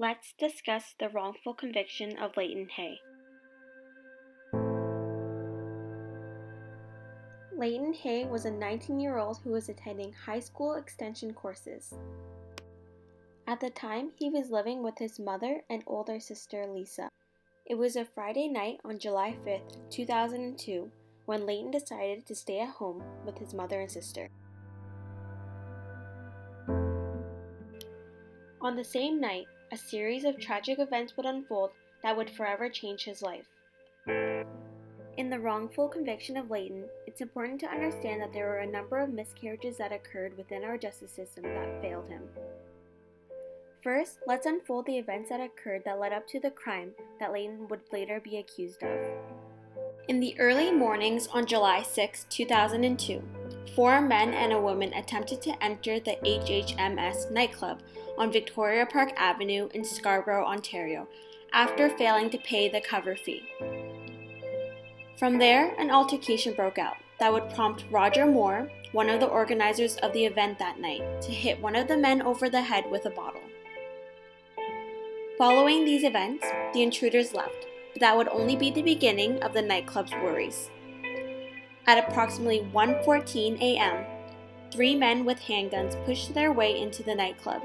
Let's discuss the wrongful conviction of Leighton Hay. Leighton Hay was a 19-year-old who was attending high school extension courses. At the time, he was living with his mother and older sister, Lisa. It was a Friday night on July 5th, 2002, when Leighton decided to stay at home with his mother and sister. On the same night, a series of tragic events would unfold that would forever change his life. In the wrongful conviction of Leighton, it's important to understand that there were a number of miscarriages that occurred within our justice system that failed him. First, let's unfold the events that occurred that led up to the crime that Leighton would later be accused of. In the early mornings on July 6, 2002, 4 men and a woman attempted to enter the HHMS nightclub on Victoria Park Avenue in Scarborough, Ontario, after failing to pay the cover fee. From there, an altercation broke out that would prompt Roger Moore, one of the organizers of the event that night, to hit one of the men over the head with a bottle. Following these events, the intruders left, but that would only be the beginning of the nightclub's worries. At approximately 1:14 a.m., 3 men with handguns pushed their way into the nightclub.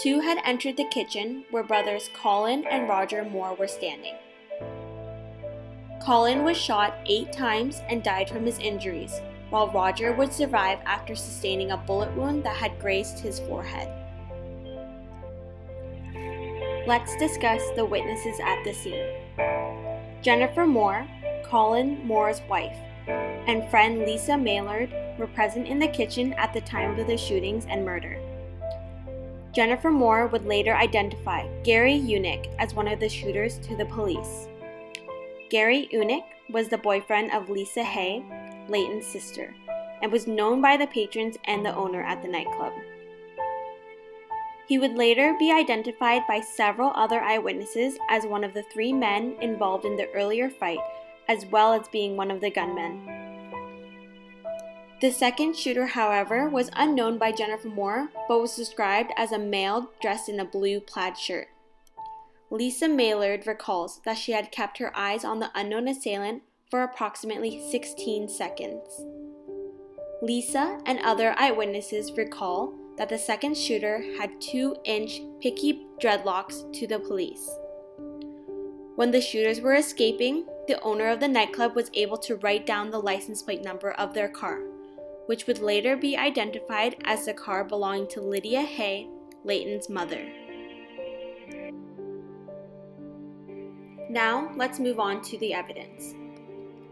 2 had entered the kitchen where brothers Colin and Roger Moore were standing. Colin was shot 8 times and died from his injuries, while Roger would survive after sustaining a bullet wound that had grazed his forehead. Let's discuss the witnesses at the scene. Jennifer Moore, Colin Moore's wife, and friend Lisa Maillard were present in the kitchen at the time of the shootings and murder. Jennifer Moore would later identify Gary Unick as one of the shooters to the police. Gary Unick was the boyfriend of Lisa Hay, Leighton's sister, and was known by the patrons and the owner at the nightclub. He would later be identified by several other eyewitnesses as one of the 3 men involved in the earlier fight, as well as being one of the gunmen. The second shooter, however, was unknown by Jennifer Moore, but was described as a male dressed in a blue plaid shirt. Lisa Maillard recalls that she had kept her eyes on the unknown assailant for approximately 16 seconds. Lisa and other eyewitnesses recall that the second shooter had 2-inch picky dreadlocks to the police. When the shooters were escaping, the owner of the nightclub was able to write down the license plate number of their car, which would later be identified as the car belonging to Lydia Hay, Leighton's mother. Now, let's move on to the evidence.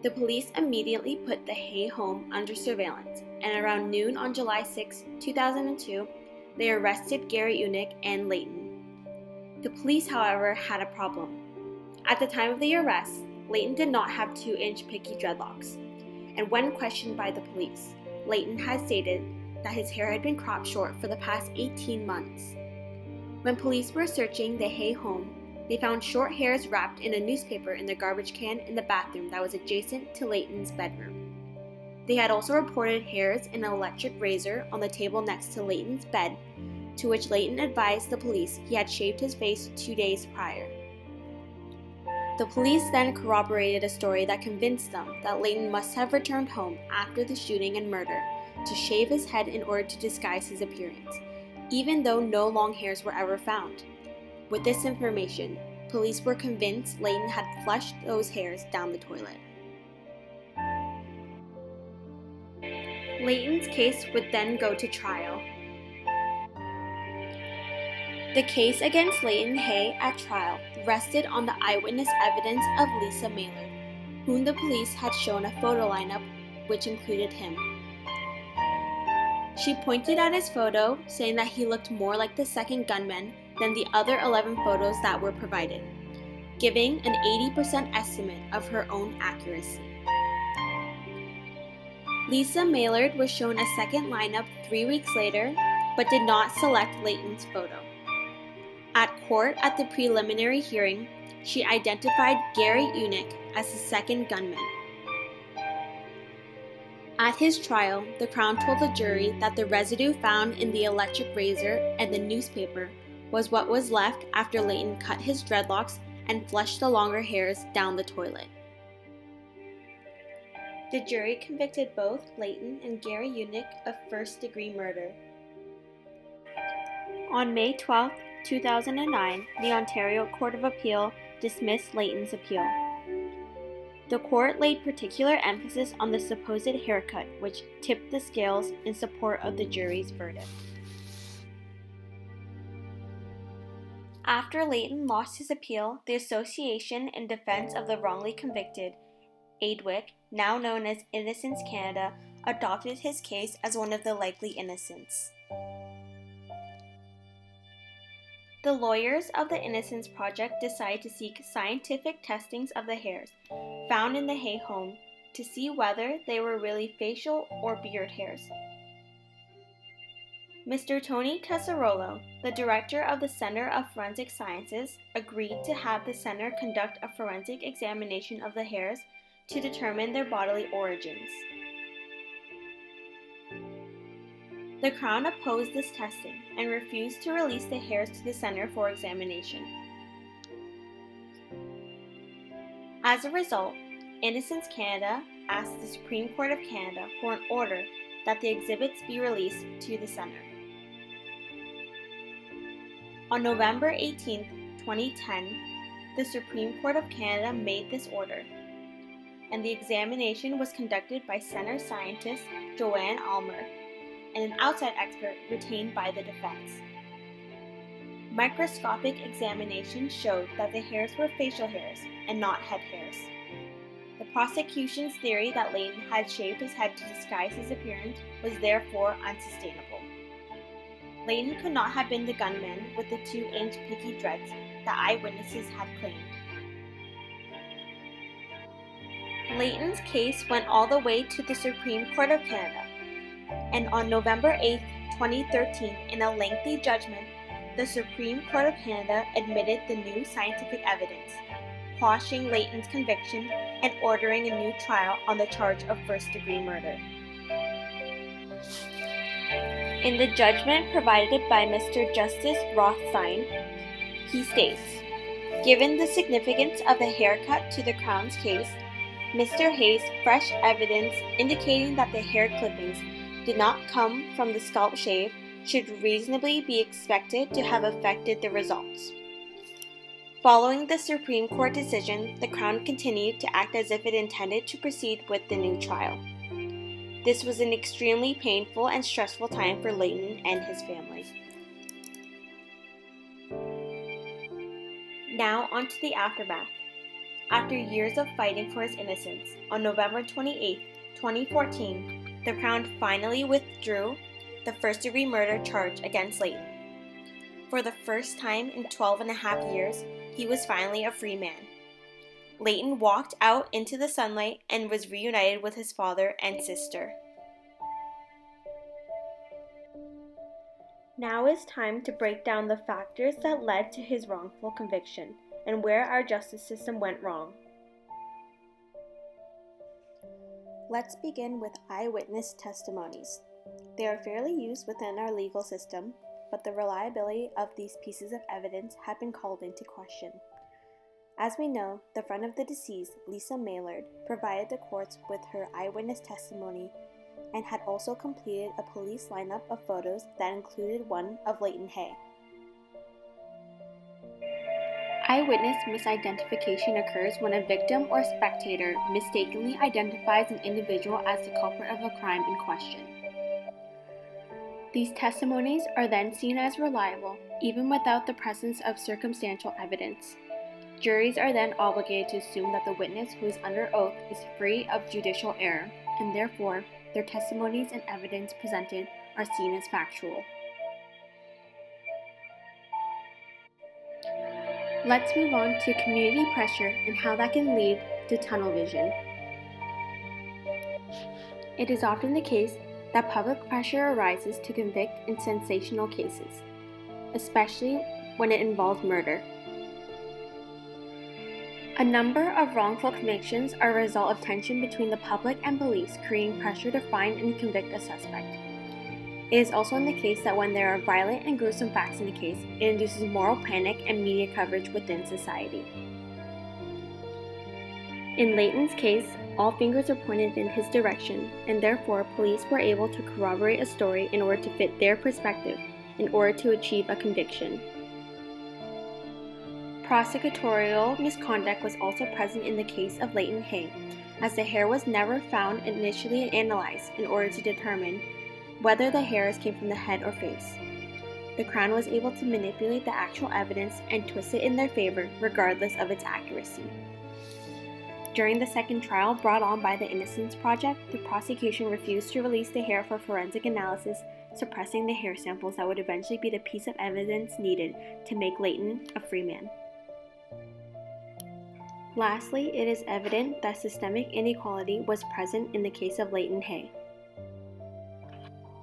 The police immediately put the Hay home under surveillance, and around noon on July 6, 2002, they arrested Gary Unick and Leighton. The police, however, had a problem. At the time of the arrest, Leighton did not have 2-inch picky dreadlocks, and when questioned by the police, Leighton had stated that his hair had been cropped short for the past 18 months. When police were searching the Hay home, they found short hairs wrapped in a newspaper in the garbage can in the bathroom that was adjacent to Leighton's bedroom. They had also reported hairs in an electric razor on the table next to Leighton's bed, to which Leighton advised the police he had shaved his face 2 days prior. The police then corroborated a story that convinced them that Leighton must have returned home after the shooting and murder to shave his head in order to disguise his appearance, even though no long hairs were ever found. With this information, police were convinced Leighton had flushed those hairs down the toilet. Leighton's case would then go to trial. The case against Leighton Hay at trial rested on the eyewitness evidence of Lisa Maillard, whom the police had shown a photo lineup which included him. She pointed at his photo, saying that he looked more like the second gunman than the other 11 photos that were provided, giving an 80% estimate of her own accuracy. Lisa Maillard was shown a second lineup 3 weeks later, but did not select Leighton's photo. At court at the preliminary hearing, she identified Gary Unick as the second gunman. At his trial, the Crown told the jury that the residue found in the electric razor and the newspaper was what was left after Leighton cut his dreadlocks and flushed the longer hairs down the toilet. The jury convicted both Leighton and Gary Unick of first-degree murder. On May 12, 2009, the Ontario Court of Appeal dismissed Leighton's appeal. The court laid particular emphasis on the supposed haircut, which tipped the scales in support of the jury's verdict. After Leighton lost his appeal, the Association in Defense of the Wrongly Convicted, AIDWIC, now known as Innocence Canada, adopted his case as one of the likely innocents. The lawyers of the Innocence Project decided to seek scientific testings of the hairs found in the Hay home to see whether they were really facial or beard hairs. Mr. Tony Tesarolo, the director of the Center of Forensic Sciences, agreed to have the center conduct a forensic examination of the hairs to determine their bodily origins. The Crown opposed this testing and refused to release the hairs to the center for examination. As a result, Innocence Canada asked the Supreme Court of Canada for an order that the exhibits be released to the center. On November 18, 2010, the Supreme Court of Canada made this order, and the examination was conducted by center scientist Joanne Almer and an outside expert retained by the defense. Microscopic examination showed that the hairs were facial hairs and not head hairs. The prosecution's theory that Leighton had shaved his head to disguise his appearance was therefore unsustainable. Leighton could not have been the gunman with the 2-inch picky dreads that eyewitnesses had claimed. Leighton's case went all the way to the Supreme Court of Canada, and on November 8, 2013, in a lengthy judgment, the Supreme Court of Canada admitted the new scientific evidence, quashing Leighton's conviction and ordering a new trial on the charge of first-degree murder. In the judgment provided by Mr. Justice Rothstein, he states, "Given the significance of the haircut to the Crown's case, Mr. Hayes' fresh evidence indicating that the hair clippings did not come from the scalp shave should reasonably be expected to have affected the results." Following the Supreme Court decision, the Crown continued to act as if it intended to proceed with the new trial. This was an extremely painful and stressful time for Leighton and his family. Now onto the aftermath. After years of fighting for his innocence, on November 28, 2014, the Crown finally withdrew the first-degree murder charge against Leighton. For the first time in 12 and a half years, he was finally a free man. Leighton walked out into the sunlight and was reunited with his father and sister. Now is time to break down the factors that led to his wrongful conviction and where our justice system went wrong. Let's begin with eyewitness testimonies. They are fairly used within our legal system, but the reliability of these pieces of evidence have been called into question. As we know, the friend of the deceased, Lisa Maillard, provided the courts with her eyewitness testimony and had also completed a police lineup of photos that included one of Leighton Hay. Eyewitness misidentification occurs when a victim or spectator mistakenly identifies an individual as the culprit of a crime in question. These testimonies are then seen as reliable, even without the presence of circumstantial evidence. Juries are then obligated to assume that the witness who is under oath is free of judicial error, and therefore, their testimonies and evidence presented are seen as factual. Let's move on to community pressure and how that can lead to tunnel vision. It is often the case that public pressure arises to convict in sensational cases, especially when it involves murder. A number of wrongful convictions are a result of tension between the public and police, creating pressure to find and convict a suspect. It is also in the case that when there are violent and gruesome facts in the case, it induces moral panic and media coverage within society. In Leighton's case, all fingers are pointed in his direction, and therefore police were able to corroborate a story in order to fit their perspective, in order to achieve a conviction. Prosecutorial misconduct was also present in the case of Leighton Hay, as the hair was never found initially analyzed in order to determine whether the hairs came from the head or face. The Crown was able to manipulate the actual evidence and twist it in their favor regardless of its accuracy. During the second trial brought on by the Innocence Project, the prosecution refused to release the hair for forensic analysis, suppressing the hair samples that would eventually be the piece of evidence needed to make Leighton a free man. Lastly, it is evident that systemic inequality was present in the case of Leighton Hay.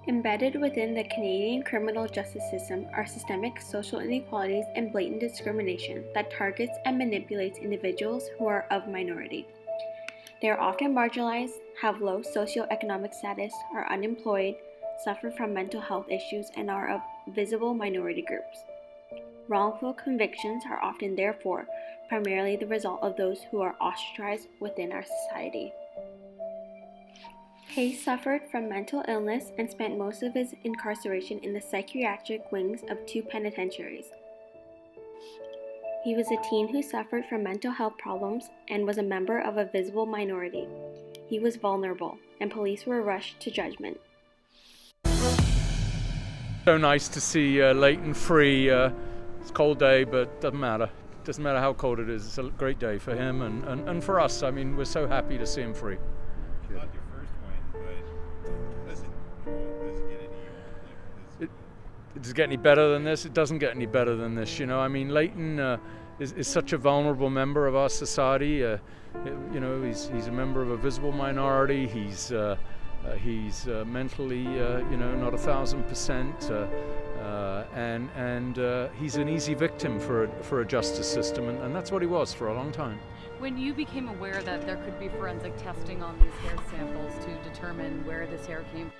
Embedded within the Canadian criminal justice system are systemic social inequalities and blatant discrimination that targets and manipulates individuals who are of minority. They are often marginalized, have low socioeconomic status, are unemployed, suffer from mental health issues, and are of visible minority groups. Wrongful convictions are often, therefore, primarily the result of those who are ostracized within our society. Hay suffered from mental illness and spent most of his incarceration in the psychiatric wings of 2 penitentiaries. He was a teen who suffered from mental health problems and was a member of a visible minority. He was vulnerable, and police were rushed to judgment. So nice to see Leighton free. It's a cold day, but doesn't matter. Doesn't matter how cold it is. It's a great day for him and for us. I mean, we're so happy to see him free. Not your first one, but does it get any better than this? Does it get any better than this? It doesn't get any better than this, you know. I mean, Leighton is such a vulnerable member of our society. You know, he's a member of a visible minority. He's mentally, not 1,000%, and he's an easy victim for a justice system, and that's what he was for a long time. When you became aware that there could be forensic testing on these hair samples to determine where this hair came from,